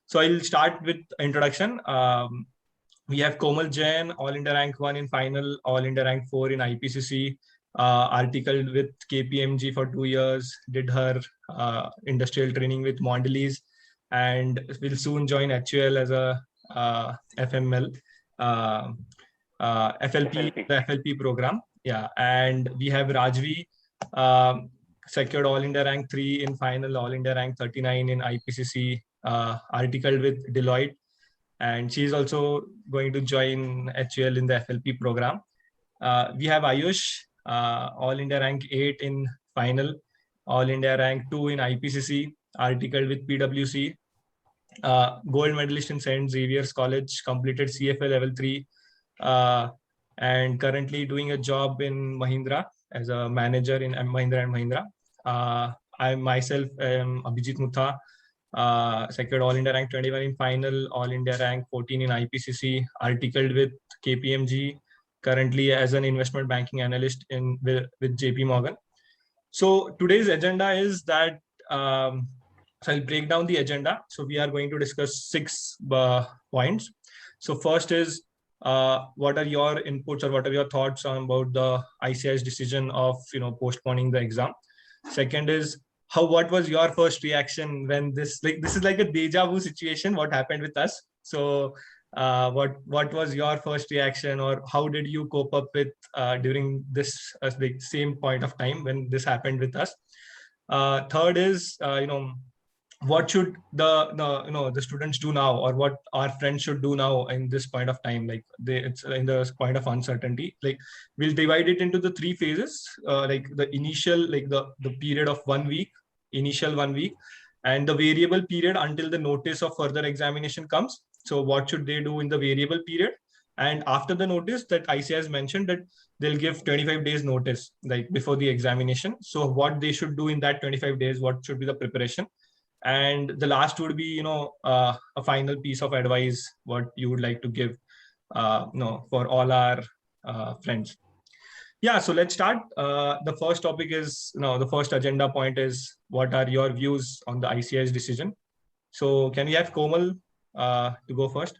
So I'll start with introduction. We have Komal Jain, All India Rank 1 in final, All India Rank 4 in IPCC, articled with KPMG for 2 years, did her industrial training with Mondelez, and will soon join HUL as a FML, FLP, the FLP program. Yeah, and we have Rajvi, secured All India Rank 3 in final, All India Rank 39 in IPCC, articled with Deloitte, and she is also going to join HUL in the FLP program. We have Ayush, All India Rank 8 in final, All India Rank 2 in IPCC, articled with PwC, gold medalist in St. Xavier's College, completed CFA level 3, and currently doing a job in Mahindra as a manager in Mahindra & Mahindra. I myself am Abhijit Mutha, secured All India Rank 21 in final, All India Rank 14 in IPCC, articled with KPMG, currently as an investment banking analyst with JP Morgan. So today's agenda is that, so I'll break down the agenda. So we are going to discuss 6 points. So first is, what are your inputs or what are your thoughts on about the ICAI's decision of postponing the exam? Second is, what was your first reaction when this is like a deja vu situation, what happened with us? So what was your first reaction, or how did you cope up with during this same point of time when this happened with us? Third is, what should the students do now, or what our friends should do now in this point of time? Like it's in the point of uncertainty. Like we'll divide it into the 3 phases. Like the initial, like the period of 1 week, initial 1 week, and the variable period until the notice of further examination comes. So what should they do in the variable period? And after the notice, that ICAI has mentioned that they'll give 25 days notice, like before the examination. So what they should do in that 25 days, what should be the preparation? And the last would be, a final piece of advice, what you would like to give, for all our friends. Yeah, so let's start. The first topic is, the first agenda point is, what are your views on the ICAI's decision? So can we have Komal to go first?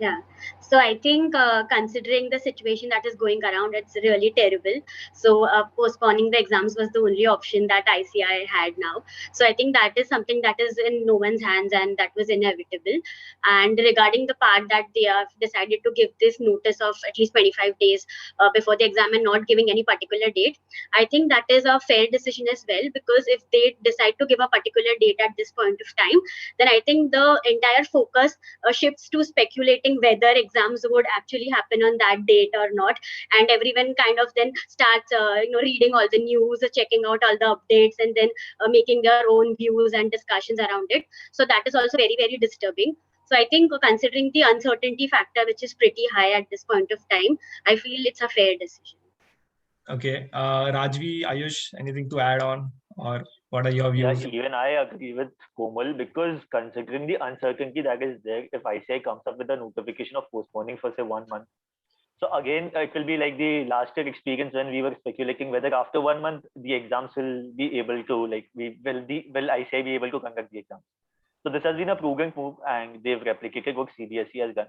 Yeah, so I think considering the situation that is going around, it's really terrible. So postponing the exams was the only option that ICAI had now. So I think that is something that is in no one's hands, and that was inevitable. And regarding the part that they have decided to give this notice of at least 25 days before the exam and not giving any particular date, I think that is a fair decision as well, because if they decide to give a particular date at this point of time, then I think the entire focus shifts to speculating whether exams would actually happen on that date or not, and everyone kind of then starts reading all the news, checking out all the updates, and then making their own views and discussions around it. So that is also very, very disturbing. So I think considering the uncertainty factor, which is pretty high at this point of time, I feel it's a fair decision. Okay, Rajvi, Ayush, anything to add on, or what are your views? Yeah, even I agree with Komal, because considering the uncertainty that is there, if ICAI comes up with a notification of postponing for say 1 month, so again it will be like the last year experience when we were speculating whether after 1 month the exams will be able to, like, will ICAI be able to conduct the exams. So this has been a prudent move, and they've replicated what CBSE has done.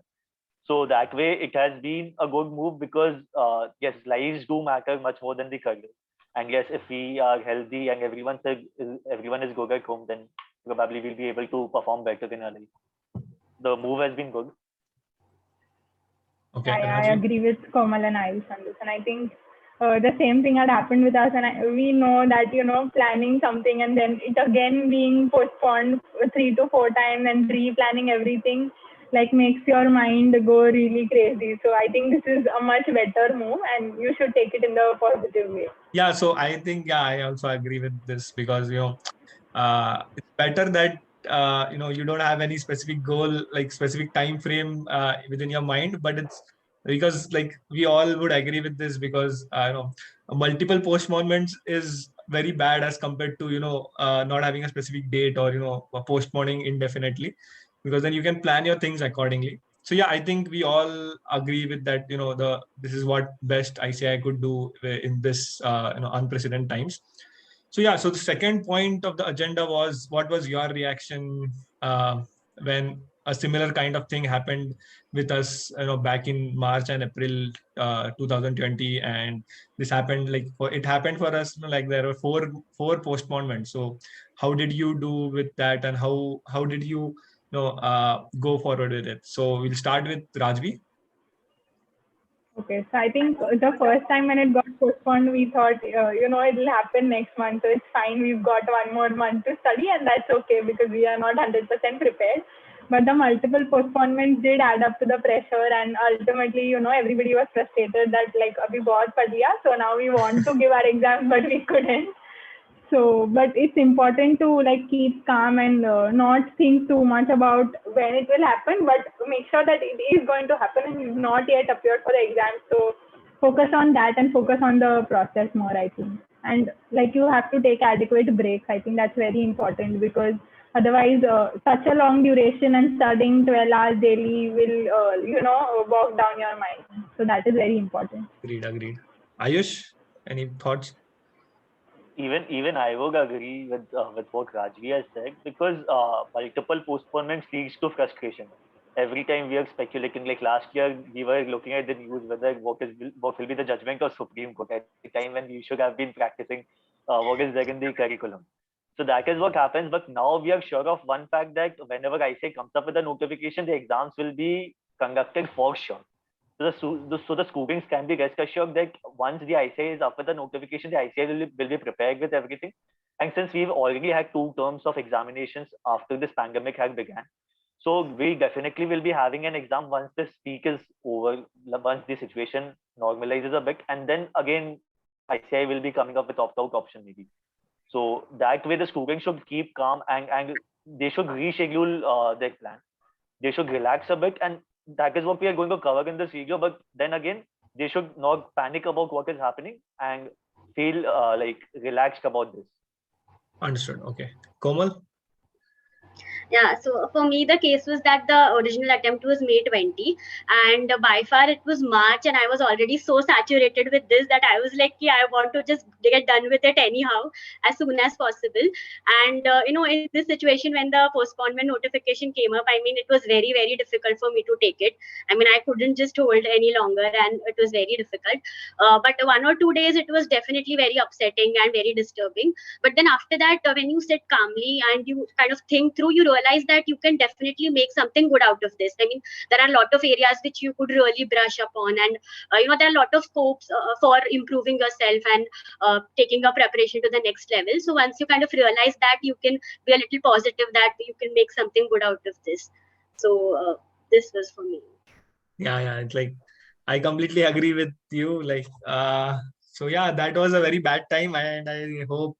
So that way it has been a good move, because yes, lives do matter much more than the career. And yes, if we are healthy and everyone is good at home, then probably we'll be able to perform better in our life. The move has been good. Okay, I agree with Komal and Ayush on this, and I think the same thing had happened with us, and we know that planning something and then it again being postponed 3 to 4 times and replanning everything, like, makes your mind go really crazy. So I think this is a much better move, and you should take it in the positive way. Yeah, so I think, I also agree with this, because it's better that you don't have any specific goal, like specific time frame within your mind, but it's because, like, we all would agree with this, because multiple postponements is very bad as compared to not having a specific date, or postponing indefinitely, because then you can plan your things accordingly. So yeah, I think we all agree with that. This is what best ICAI could do in this unprecedented times. So yeah, so the second point of the agenda was, what was your reaction when a similar kind of thing happened with us, back in March and April 2020, and this happened it happened for us, like there were four postponements. So how did you do with that, and how did you go forward with it? So we'll start with Rajvi. Okay, so I think the first time when it got postponed, we thought, it'll happen next month, so it's fine. We've got one more month to study, and that's okay because we are not 100% prepared. But the multiple postponements did add up to the pressure, and ultimately, everybody was frustrated that like, abhi bahut pad liya, so now we want to give our exams, but we couldn't. So, but it's important to like keep calm and not think too much about when it will happen, but make sure that it is going to happen and you've not yet appeared for the exam. So focus on that and focus on the process more, I think. And like you have to take adequate breaks. I think that's very important because otherwise such a long duration and studying 12 hours daily will, walk down your mind. So that is very important. Agreed. Ayush, any thoughts? Even I would agree with what Rajvi has said, because multiple postponements leads to frustration. Every time we are speculating, like last year we were looking at the news whether what will be the judgment of Supreme Court at the time when we should have been practicing what is there in the curriculum. So that is what happens. But now we are sure of one fact, that whenever ICAI comes up with a notification, the exams will be conducted for sure. So the students can be rest assured that once the ICAI is up with the notification, the ICAI will be prepared with everything. And since we've already had 2 terms of examinations after this pandemic had began, so we definitely will be having an exam once this peak is over, once the situation normalizes a bit, and then again ICAI will be coming up with opt-out option maybe. So that way the students should keep calm and they should reschedule their plan. They should relax a bit, and that is what we are going to cover in this video. But then again, they should not panic about what is happening and feel like relaxed about this. Understood. Okay. Komal? Yeah, so for me, the case was that the original attempt was May 20, and by far it was March, and I was already so saturated with this that I was like, yeah, I want to just get done with it anyhow, as soon as possible. And, in this situation, when the postponement notification came up, I mean, it was very, very difficult for me to take it. I mean, I couldn't just hold any longer, and it was very difficult. But 1 or 2 days, it was definitely very upsetting and very disturbing. But then after that, when you sit calmly and you kind of think through, you realize that you can definitely make something good out of this. I mean, there are a lot of areas which you could really brush up on, and there are a lot of scopes for improving yourself and taking your preparation to the next level. So once you kind of realize that, you can be a little positive that you can make something good out of this. So this was for me. Yeah, it's like I completely agree with you. So yeah, that was a very bad time, and I hope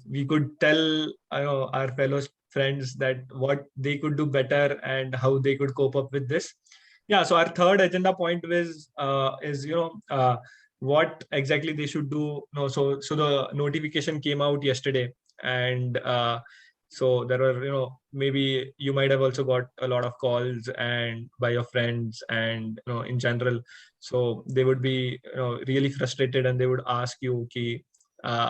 we could tell our fellow friends that what they could do better and how they could cope up with this. Yeah, so our third agenda point is what exactly they should do. No, so the notification came out yesterday, and so there were, maybe you might have also got a lot of calls and by your friends and, in general. So they would be, really frustrated, and they would ask you, okay,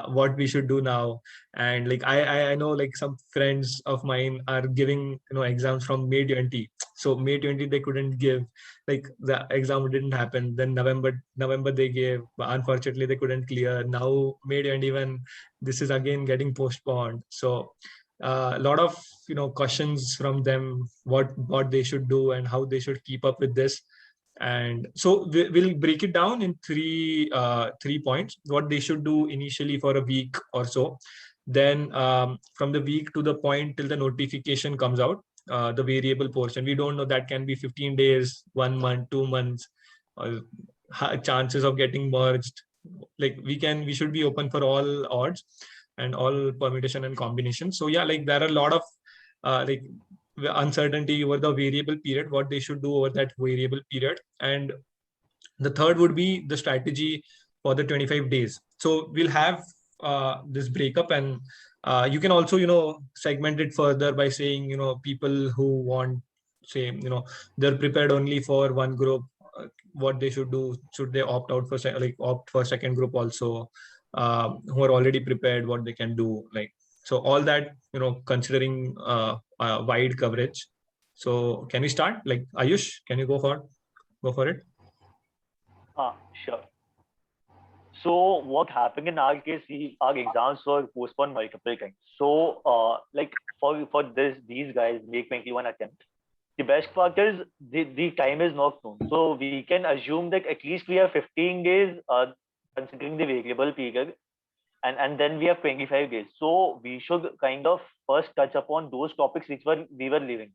what we should do now. And like, I know like some friends of mine are giving, exams from May 20. So May 20, they couldn't give, like the exam didn't happen. Then November they gave, but unfortunately they couldn't clear. Now May 21, this is again getting postponed. So a lot of questions from them, what they should do and how they should keep up with this. And so we'll break it down in three points: what they should do initially for a week or so, then from the week to the point till the notification comes out, the variable portion, we don't know, that can be 15 days, 1 month, 2 months, or chances of getting merged. Like we should be open for all odds and all permutation and combination. So yeah, like there are a lot of uncertainty over the variable period, what they should do over that variable period. And the third would be the strategy for the 25 days. So we'll have this breakup, and you can also segment it further by saying people who want, say, they're prepared only for one group, what they should do. Should they opt out for opt for second group also? who are already prepared, what they can do, like, so all that, considering wide coverage. So can we start? Like, Ayush, can you go for it? Sure. So what happened in our case, our exams were postponed multiple times. So like for these guys, May 21 attempt, the best part is the time is not known. So we can assume that at least we have 15 days considering the variable period, and then we have 25 days. So we should kind of first touch upon those topics which we were leaving.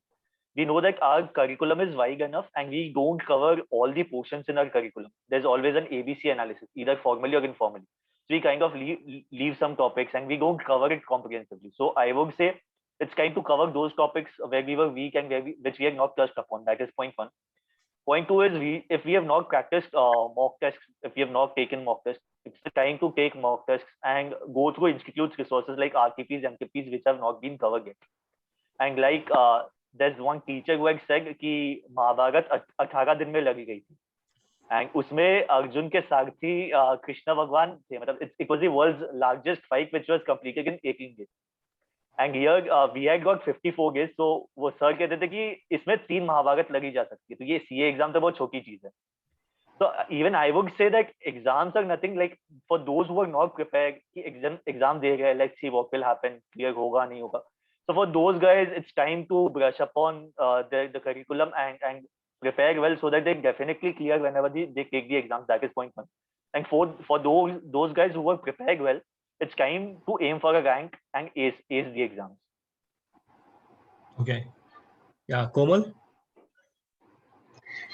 We know that our curriculum is wide enough and we don't cover all the portions in our curriculum. There's always an ABC analysis, either formally or informally. So we kind of leave some topics and we don't cover it comprehensively. So I would say it's kind to cover those topics where we were weak and which we have not touched upon. That is point one. Point two is if we have not practiced mock tests, if we have not taken mock tests, it's the time to take mock tests and go through institutes resources like RTPs, MTPs, which have not been covered yet. And like there's one teacher who had said कि महाभारत 18 दिन में लगी गई थी, and उसमें अर्जुन के सारथी कृष्ण भगवान थे. मतलब it was the world's largest fight which was completed in 18 days. And here we had got 54 days. So वो सर कहते थे कि इसमें 3 महाभारत लगी जा सकती है. तो ये CA एग्जाम तो बहुत छोटी चीज है. So even I would say that exams are nothing, like for those who are not prepared कि exam दे गए, let's see what will happen, clear होगा नहीं होगा. So for those guys, it's time to brush upon the curriculum and prepare well so that they definitely clear whenever they take the exams. That is point one. And for those guys who are prepared well, it's time to aim for a rank and ace the exams. Okay. Yeah, Komal?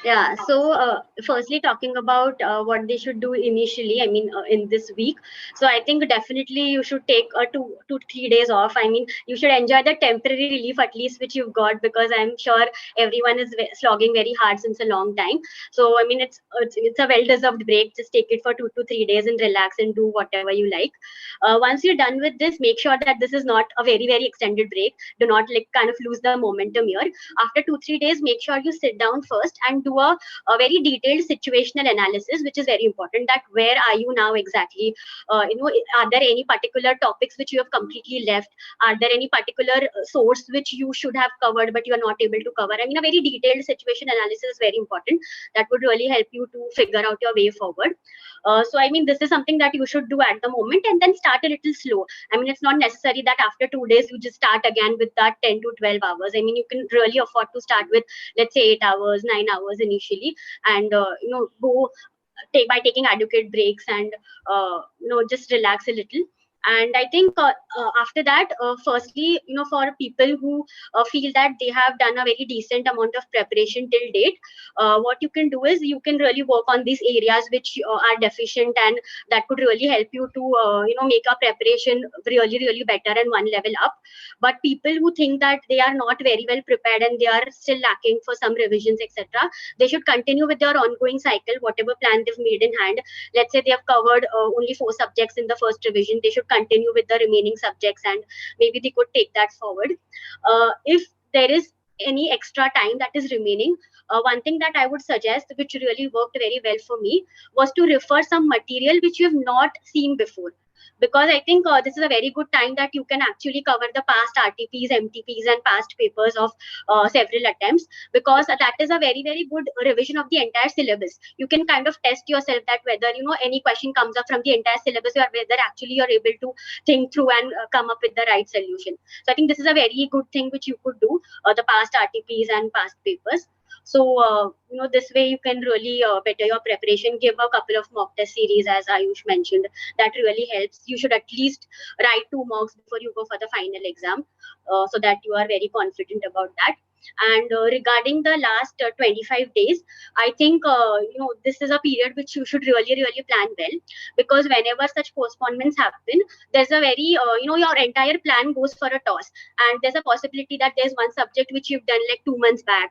Yeah, so firstly, talking about what they should do initially, I mean, in this week. So I think definitely you should take 2 to 3 days off. I mean, you should enjoy the temporary relief at least which you've got, because I'm sure everyone is slogging very hard since a long time. So I mean, it's a well-deserved break. Just take it for 2 to 3 days and relax and do whatever you like. Once you're done with this, make sure that this is not a very, very extended break. Do not like kind of lose the momentum here. After 2-3 days, make sure you sit down first and do a very detailed situational analysis, which is very important. That where are you now exactly? Are there any particular topics which you have completely left? Are there any particular source which you should have covered but you are not able to cover? I mean, a very detailed situation analysis is very important. That would really help you to figure out your way forward. So I mean, this is something that you should do at the moment, and then start a little slow. I mean, it's not necessary that after 2 days you just start again with that 10 to 12 hours. I mean, you can really afford to start with, let's say, 8 hours, 9 hours initially, and go by taking adequate breaks and just relax a little. And I think after that, firstly, for people who feel that they have done a very decent amount of preparation till date, what you can do is you can really work on these areas which are deficient, and that could really help you to make a preparation really, really better and one level up. But people who think that they are not very well prepared and they are still lacking for some revisions, etc., they should continue with their ongoing cycle, whatever plan they've made in hand. Let's say they have covered only 4 subjects in the first revision, they should continue with the remaining subjects, and maybe they could take that forward. If there is any extra time that is remaining, one thing that I would suggest, which really worked very well for me, was to refer some material which you have not seen before. Because I think this is a very good time that you can actually cover the past RTPs, MTPs, and past papers of several attempts, because that is a very, very good revision of the entire syllabus. You can kind of test yourself that whether any question comes up from the entire syllabus, or whether actually you're able to think through and come up with the right solution. So I think this is a very good thing which you could do, the past RTPs and past papers. So, this way you can really better your preparation. Give a couple of mock test series, as Ayush mentioned. That really helps. You should at least write 2 mocks before you go for the final exam, so that you are very confident about that. And regarding the last 25 days, I think this is a period which you should really, really plan well, because whenever such postponements happen, there's a very your entire plan goes for a toss, and there's a possibility that there's one subject which you've done like 2 months back,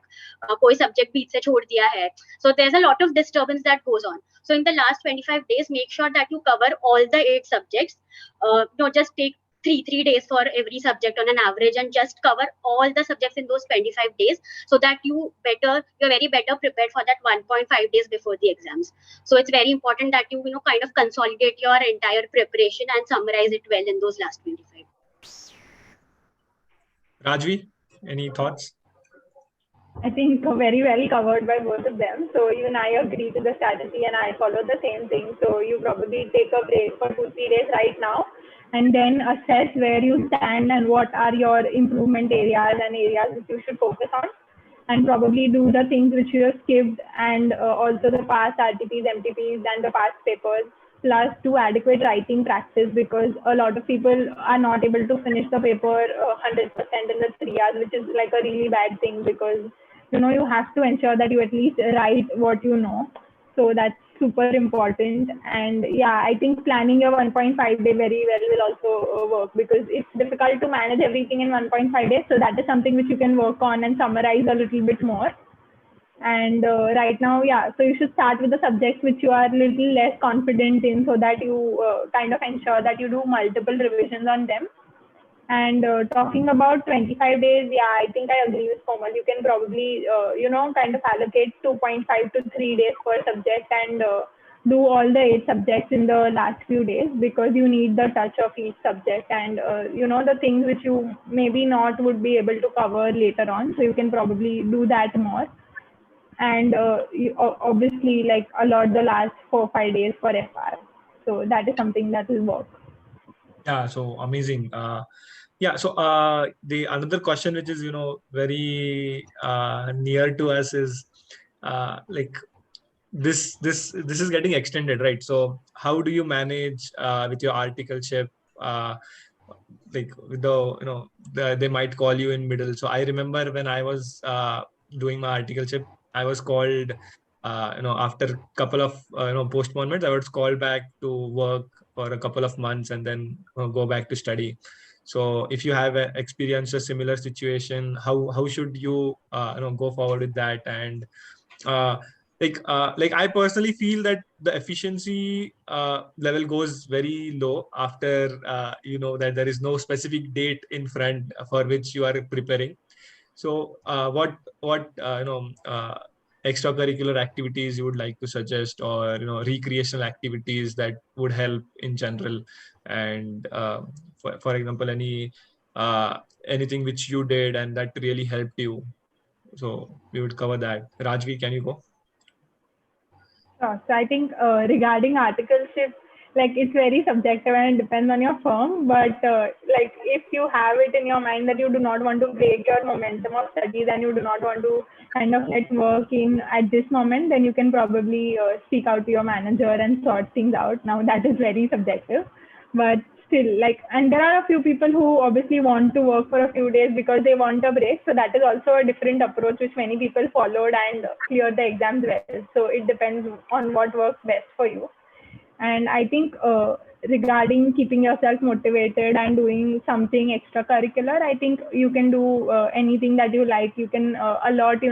koi subject beech se chhod diya hai. So there's a lot of disturbance that goes on. So in the last 25 days, make sure that you cover all the 8 subjects. Just take three days for every subject on an average, and just cover all the subjects in those 25 days, so that you're very better prepared for that 1.5 days before the exams. So it's very important that you kind of consolidate your entire preparation and summarize it well in those last 25. Rajvi, any thoughts? I think very well covered by both of them. So even I agree to the strategy and I follow the same thing. So you probably take a break for 2-3 days right now, and then assess where you stand and what are your improvement areas and areas which you should focus on, and probably do the things which you have skipped, and also the past RTPs, MTPs, and the past papers, plus do adequate writing practice, because a lot of people are not able to finish the paper 100% in the 3 hours, which is like a really bad thing, because you have to ensure that you at least write what you know. So that's super important. And yeah, I think planning your 1.5 day very well will also work, because it's difficult to manage everything in 1.5 days. So that is something which you can work on and summarize a little bit more. And right now, yeah, so you should start with the subjects which you are a little less confident in, so that you kind of ensure that you do multiple revisions on them. And talking about 25 days, yeah, I think I agree with Komal. You can probably, kind of allocate 2.5 to 3 days per subject, and do all the 8 subjects in the last few days, because you need the touch of each subject, and, the things which you maybe not would be able to cover later on. So you can probably do that more. And you obviously like allot the last 4-5 days for FR. So that is something that will work. Yeah, so amazing. Yeah, so the another question which is very near to us is like this is getting extended, right? So how do you manage with your articleship? Like with they might call you in middle. So I remember when I was doing my articleship, I was called after a couple of postponements, I was called back to work for a couple of months and then go back to study. So if you have experienced a similar situation, how should you go forward with that? And like I personally feel that the efficiency level goes very low after that there is no specific date in front for which you are preparing. So what extracurricular activities you would like to suggest, or recreational activities that would help in general? And for example, anything which you did and that really helped you. So we would cover that. Rajvi, can you go? So I think regarding articleship, like it's very subjective and it depends on your firm. But like if you have it in your mind that you do not want to break your momentum of studies and you do not want to kind of let work in at this moment, then you can probably speak out to your manager and sort things out. Now that is very subjective, but still, like, and there are a few people who obviously want to work for a few days because they want a break. So that is also a different approach which many people followed and cleared the exams well. So it depends on what works best for you. And I think regarding keeping yourself motivated and doing something extracurricular, I think you can do anything that you like. You can allot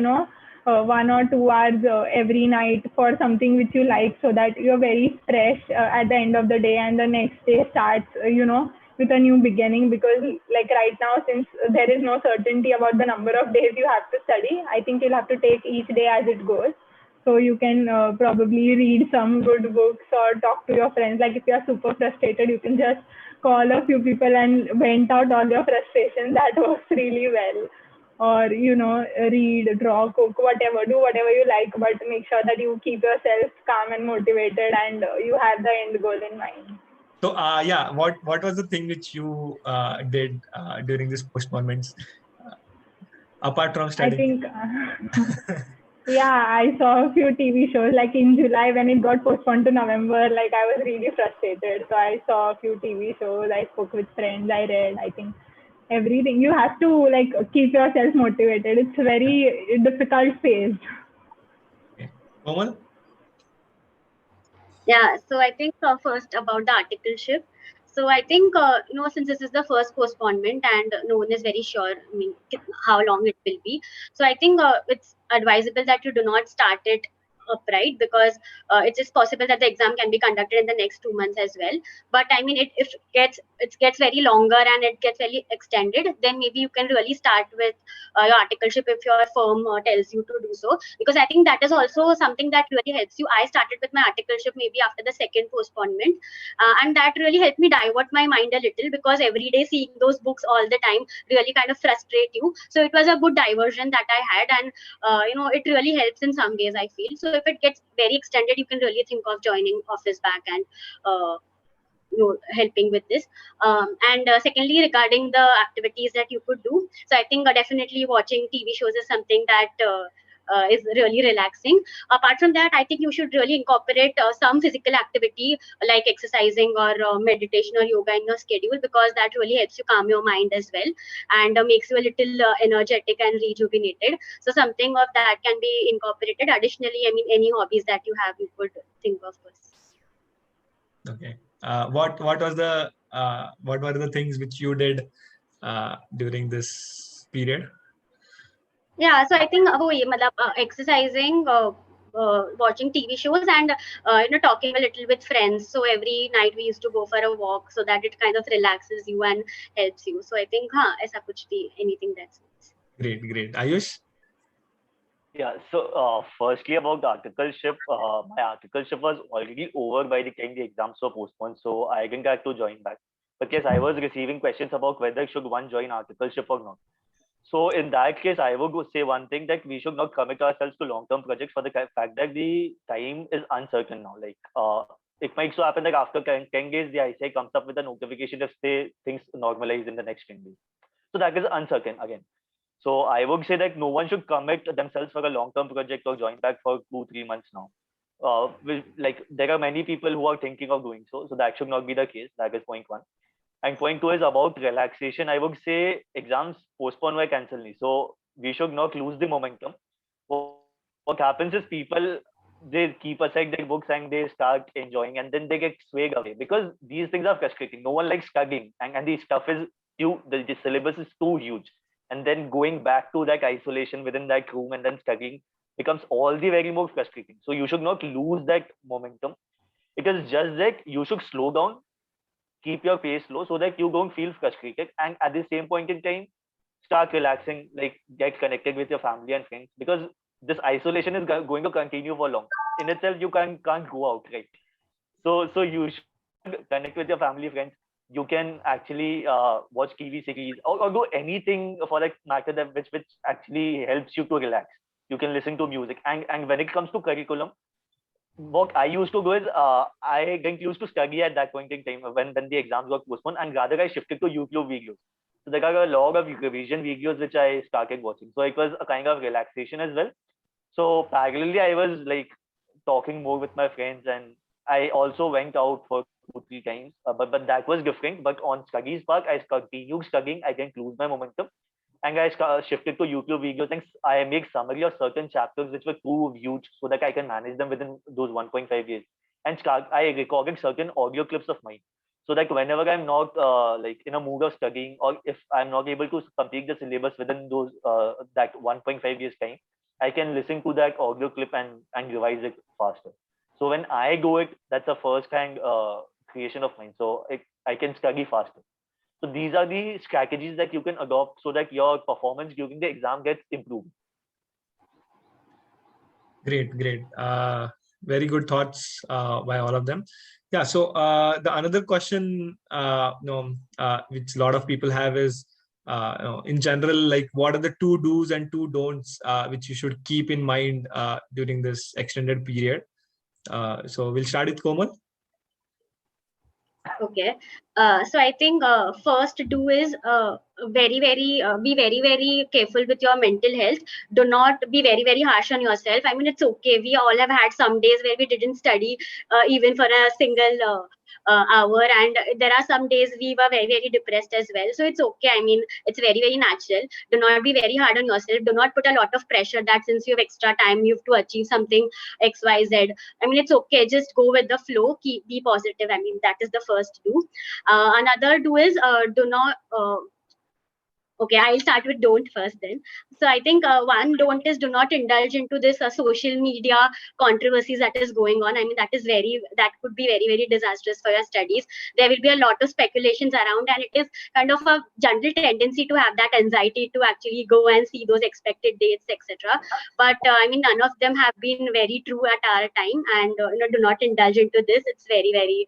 1 or 2 hours every night for something which you like, so that you're very fresh at the end of the day, and the next day starts with a new beginning. Because like right now, since there is no certainty about the number of days you have to study, I think you'll have to take each day as it goes. So you can probably read some good books or talk to your friends. Like if you're super frustrated, you can just call a few people and vent out all your frustrations. That works really well. Or read, draw, cook, whatever, do whatever you like, but make sure that you keep yourself calm and motivated, and you have the end goal in mind. So yeah, what was the thing which you did during this postponements, apart from studying? I think yeah, I saw a few TV shows. Like in July when it got postponed to November, like I was really frustrated, so I saw a few TV shows, I spoke with friends, I read. I think everything, you have to like keep yourself motivated. It's a very difficult phase. Okay. Komal? Yeah, so I think first about the articleship. So I think since this is the first postponement and no one is very sure, I mean, how long it will be. So I think it's advisable that you do not start it upright, because it is possible that the exam can be conducted in the next 2 months as well. But I mean, if it gets very longer and it gets very extended, then maybe you can really start with your articleship if your firm tells you to do so, because I think that is also something that really helps you. I started with my articleship maybe after the second postponement, and that really helped me divert my mind a little, because every day seeing those books all the time really kind of frustrate you. So it was a good diversion that I had, and it really helps in some ways, I feel. So if it gets very extended, you can really think of joining Office Back and helping with this. And secondly, regarding the activities that you could do, so I think definitely watching TV shows is something that is really relaxing. Apart from that, I think you should really incorporate some physical activity like exercising or meditation or yoga in your schedule, because that really helps you calm your mind as well, and makes you a little energetic and rejuvenated. So something of that can be incorporated. Additionally, I mean, any hobbies that you have, you could think of first. Okay. What were the things which you did during this period? Yeah, so I think exercising, watching TV shows, and talking a little with friends. So every night we used to go for a walk, so that it kind of relaxes you and helps you. So I think, aisa kuch bhi, anything that's Great. Ayush? Yeah, so firstly about the articleship, my articleship was already over by the time the exams were postponed, so I didn't get to join back. But yes, I was receiving questions about whether should one join articleship or not. So in that case, I would say one thing, that we should not commit ourselves to long-term projects for the fact that the time is uncertain now. Like it might so happen that after 10 days, the ICI comes up with a notification if things normalize in the next 10 days. So that is uncertain again. So I would say that no one should commit themselves for a long-term project or join back for 2-3 months now. Like there are many people who are thinking of doing so. So that should not be the case. That is point one. And point two is about relaxation. I would say exams postpone or cancel. So we should not lose the momentum. What happens is people, they keep aside their books and they start enjoying, and then they get swayed away, because these things are frustrating. No one likes studying, and the stuff is the syllabus is too huge. And then going back to that isolation within that room and then studying becomes all the very more frustrating. So you should not lose that momentum. It is just that you should slow down, keep your pace low so that you don't feel frustrated, and at the same point in time start relaxing, like get connected with your family and friends, because this isolation is going to continue for long. In itself, you can't go out, right? So you should connect with your family, friends. You can actually watch TV series, or do anything for that matter that which actually helps you to relax. You can listen to music, and when it comes to curriculum, what I used to do is I didn't used to study at that point in time when the exams got postponed, and rather I shifted to YouTube videos. So there are a lot of revision videos which I started watching. So it was a kind of relaxation as well. So parallelly, I was like talking more with my friends, and I also went out for 2-3 times. But that was different. But on studies part, I continued studying. I didn't lose my momentum, and I shifted to YouTube videos, and I make summary of certain chapters which were too huge so that I can manage them within those 1.5 years. And I recorded certain audio clips of mine, so that whenever I'm not like in a mood of studying, or if I'm not able to complete the syllabus within those that 1.5 years time, I can listen to that audio clip and revise it faster. So when I do it, that's a first hand creation of mine. So I can study faster. So these are the strategies that you can adopt so that your performance during the exam gets improved. Great. Very good thoughts by all of them. Yeah. So the another question, which a lot of people have is, in general, like what are the 2 do's and 2 don'ts which you should keep in mind during this extended period? So we'll start with Komal. Okay. So I think first do is be very careful with your mental health. Do not be very harsh on yourself. I mean, it's okay. We all have had some days where we didn't study even for a single hour, and there are some days we were very depressed as well. So it's okay. I mean, it's very natural. Do not be very hard on yourself. Do not put a lot of pressure that since you have extra time, you have to achieve something XYZ. I mean, it's okay. Just go with the flow. Be positive. I mean, that is the first do. Another do is do not Okay, I'll start with don't first then. So I think one don't is do not indulge into this social media controversies that is going on. I mean, that could be very disastrous for your studies. There will be a lot of speculations around, and it is kind of a general tendency to have that anxiety to actually go and see those expected dates, etc. But I mean, none of them have been very true at our time, and do not indulge into this. It's very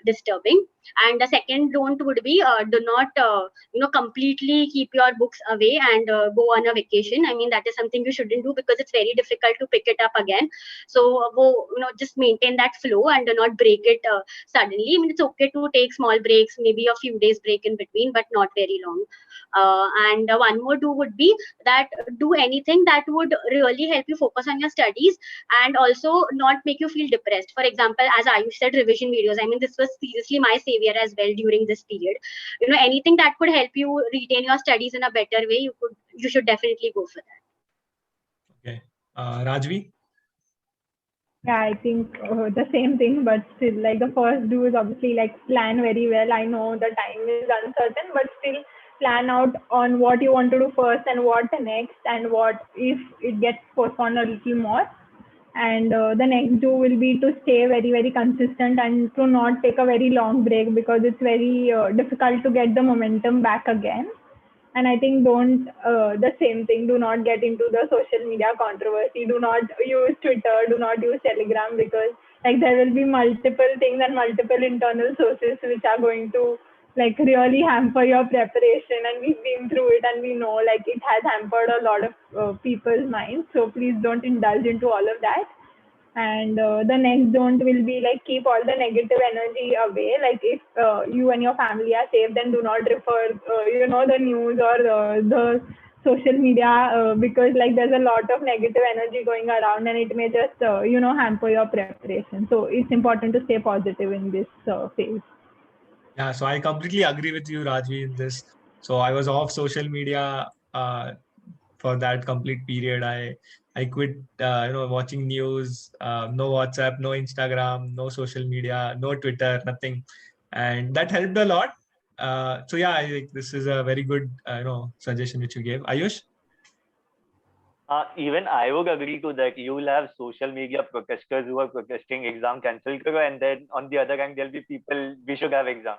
disturbing. And the second don't would be do not completely keep your books away and go on a vacation. I mean, that is something you shouldn't do because it's very difficult to pick it up again. So go, just maintain that flow and do not break it suddenly. I mean, it's okay to take small breaks, maybe a few days break in between, but not very long. And one more do would be that do anything that would really help you focus on your studies and also not make you feel depressed. For example, as Ayush said, revision videos. I mean, this was seriously my savior as well during this period. Anything that could help you retain your studies in a better way, you should definitely go for that. Okay. Rajvi? Yeah, I think the same thing, but still, like the first do is obviously like plan very well. I know the time is uncertain, but still plan out on what you want to do first and what next, and what if it gets postponed a little more. And the next do will be to stay very consistent and to not take a very long break, because it's very difficult to get the momentum back again. And I think don't the same thing, do not get into the social media controversy, do not use Twitter, do not use Telegram, because like there will be multiple things and multiple internal sources which are going to like really hamper your preparation, and we've been through it and we know like it has hampered a lot of people's minds. So please don't indulge into all of that. And the next don't will be like keep all the negative energy away. Like if you and your family are safe, then do not refer the news or the social media, because like there's a lot of negative energy going around and it may just hamper your preparation. So it's important to stay positive in this phase. Yeah, so I completely agree with you, Rajvi, in this. So I was off social media for that complete period. I quit, watching news. No WhatsApp, no Instagram, no social media, no Twitter, nothing, and that helped a lot. So yeah, I think this is a very good, suggestion which you gave, Ayush. Even I would agree to that. You will have social media protesters who are protesting exam cancel karo, and then on the other hand, there'll be people we should have exam.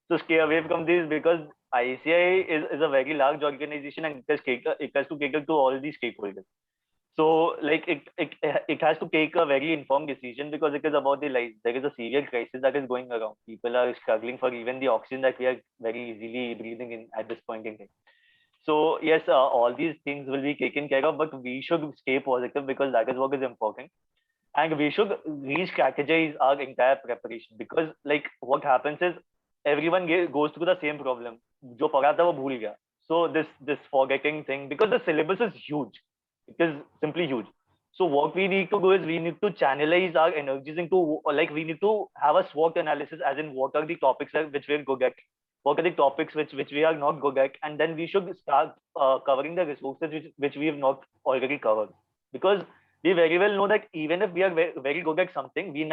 So stay away from this, because ICI is a very large organization and it has to cater to all these stakeholders. So like it has to take a very informed decision, because it is about the lives. There is a serious crisis that is going around. People are struggling for even the oxygen that we are very easily breathing in at this point in time. So yes, all these things will be taken care of, but we should stay positive, because that is what is important. And we should re-strategize our entire preparation, because like what happens is everyone goes through the same problem. जो पढ़ा था वो भूल गया. So this forgetting thing, because the syllabus is huge, it is simply huge. So what we need to do is we need to channelize our energies into, like we need to have a SWOT analysis, as in what are the topics which we're good at, what are the topics which we are not good at, and then we should start covering the resources which we have not already covered. Because we very well know that even if we are very good at something, we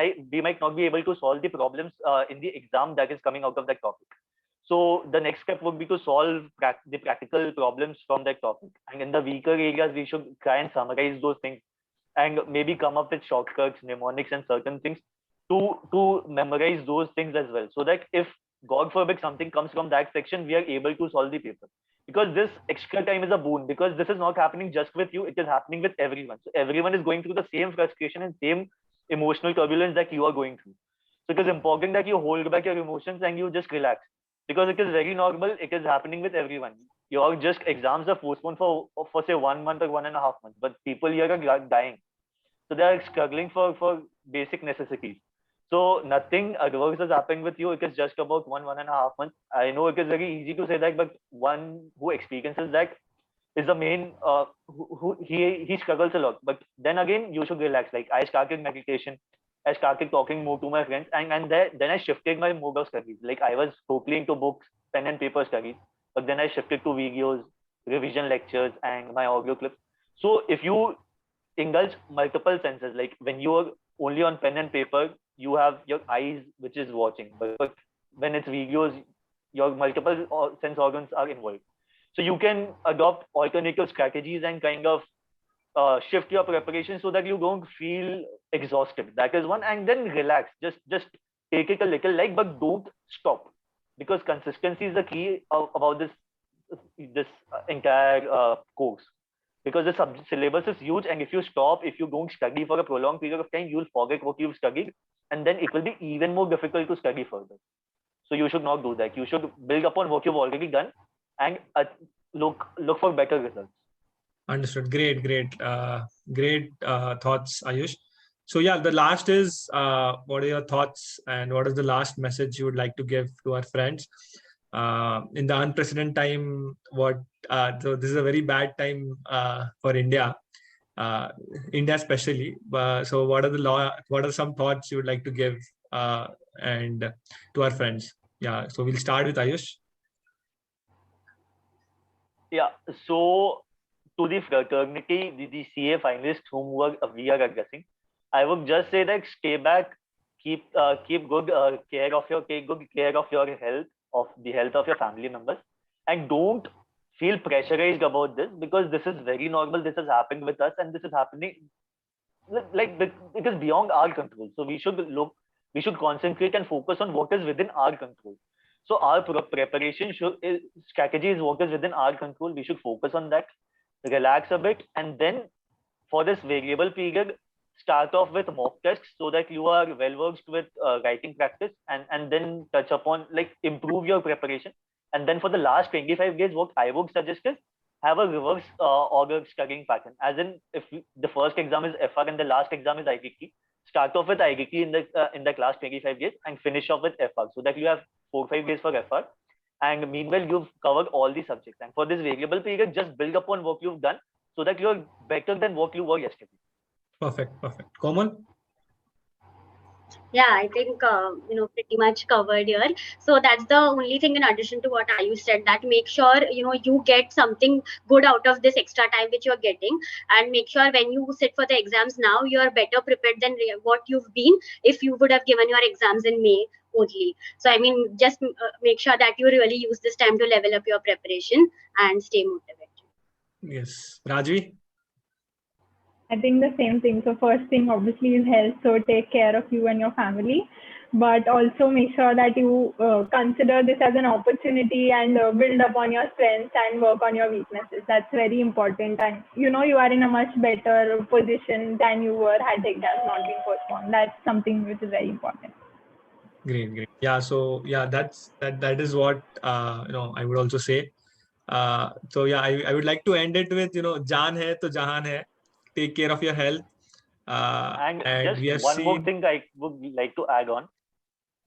might not be able to solve the problems in the exam that is coming out of that topic. So the next step would be to solve the practical problems from that topic. And in the weaker areas, we should try and summarize those things and maybe come up with shortcuts, mnemonics, and certain things to memorize those things as well. So that if God forbid something comes from that section, we are able to solve the paper. Because this extra time is a boon, because this is not happening just with you, it is happening with everyone. So everyone is going through the same frustration and same emotional turbulence that you are going through. So it is important that you hold back your emotions and you just relax, because it is very normal. It is happening with everyone. Your just exams are postponed for say 1 month or 1.5 months, but people here are dying. So they are struggling for basic necessities. So nothing adverse is happening with you. It is just about 1.5 months. I know it is very easy to say that, but one who experiences that is the main who he struggles a lot. But then again, you should relax. Like I started meditation, I started talking more to my friends, and then I shifted my mode of studies. Like I was totally into books, pen and paper studies, but then I shifted to videos, revision lectures, and my audio clips. So if you indulge multiple senses, like when you are only on pen and paper, you have your eyes which is watching, but when it's videos, your multiple sense organs are involved. So you can adopt alternative strategies and kind of shift your preparation so that you don't feel exhausted. That is one. And then relax. Just take it a little light, but don't stop, because consistency is the key about this entire course. Because the syllabus is huge, and if you stop, if you don't study for a prolonged period of time, you'll forget what you've studied, and then it will be even more difficult to study further. So you should not do that. You should build upon what you've already done and look for better results. Understood. Great thoughts, Ayush. So yeah, the last is what are your thoughts and what is the last message you would like to give to our friends in the unprecedented time? So this is a very bad time for India, India especially. So what are some thoughts you would like to give and to our friends? Yeah. So we'll start with Ayush. Yeah. So to the fraternity, the CA finalists whom we are addressing, I would just say that stay back, keep good care of your health, of the health of your family members, and don't feel pressurized about this, because this is very normal. This has happened with us, and this is happening like it is beyond our control. So we should concentrate and focus on what is within our control. So our preparation strategy is what is within our control. We should focus on that, relax a bit, and then for this variable period, start off with mock tests so that you are well versed with writing practice, and then touch upon, like, improve your preparation. And then for the last 25 days, what I would suggest is have a reverse order studying pattern. As in, if the first exam is FR and the last exam is IGT, start off with IGT in the last 25 days and finish off with FR, so that you have 4-5 days for FR. And meanwhile, you've covered all the subjects. And for this variable period, just build upon what you've done so that you're better than what you were yesterday. Perfect. Komal? Yeah, I think pretty much covered here. So that's the only thing in addition to what Ayush said, that make sure you get something good out of this extra time which you're getting, and make sure when you sit for the exams now, you're better prepared than what you've been if you would have given your exams in May only. So I mean, just make sure that you really use this time to level up your preparation and stay motivated. Yes. Rajvi? I think the same thing. So first thing obviously is health. So take care of you and your family, but also make sure that you consider this as an opportunity and build upon your strengths and work on your weaknesses. That's very important. And you are in a much better position than you were had the exams not been postponed. That's something which is very important. Great. Yeah. So yeah, that is what I would also say. So yeah, I would like to end it with jaan hai to jahan hai. Take care of your health. And we are just one more seeing... thing I would like to add on.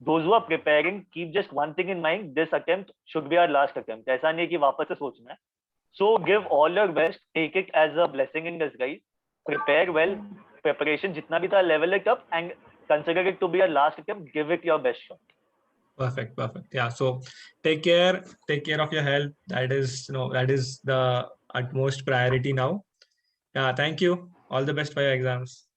Those who are preparing, keep just one thing in mind. This attempt should be our last attempt. ऐसा नहीं कि वापस से सोचना है. So give all your best. Take it as a blessing in disguise. Prepare well. Preparation जितना भी था, level it up and consider it to be your last attempt. Give it your best shot. Perfect. Yeah. So take care of your health. That is the utmost priority now. Yeah. Thank you. All the best for your exams.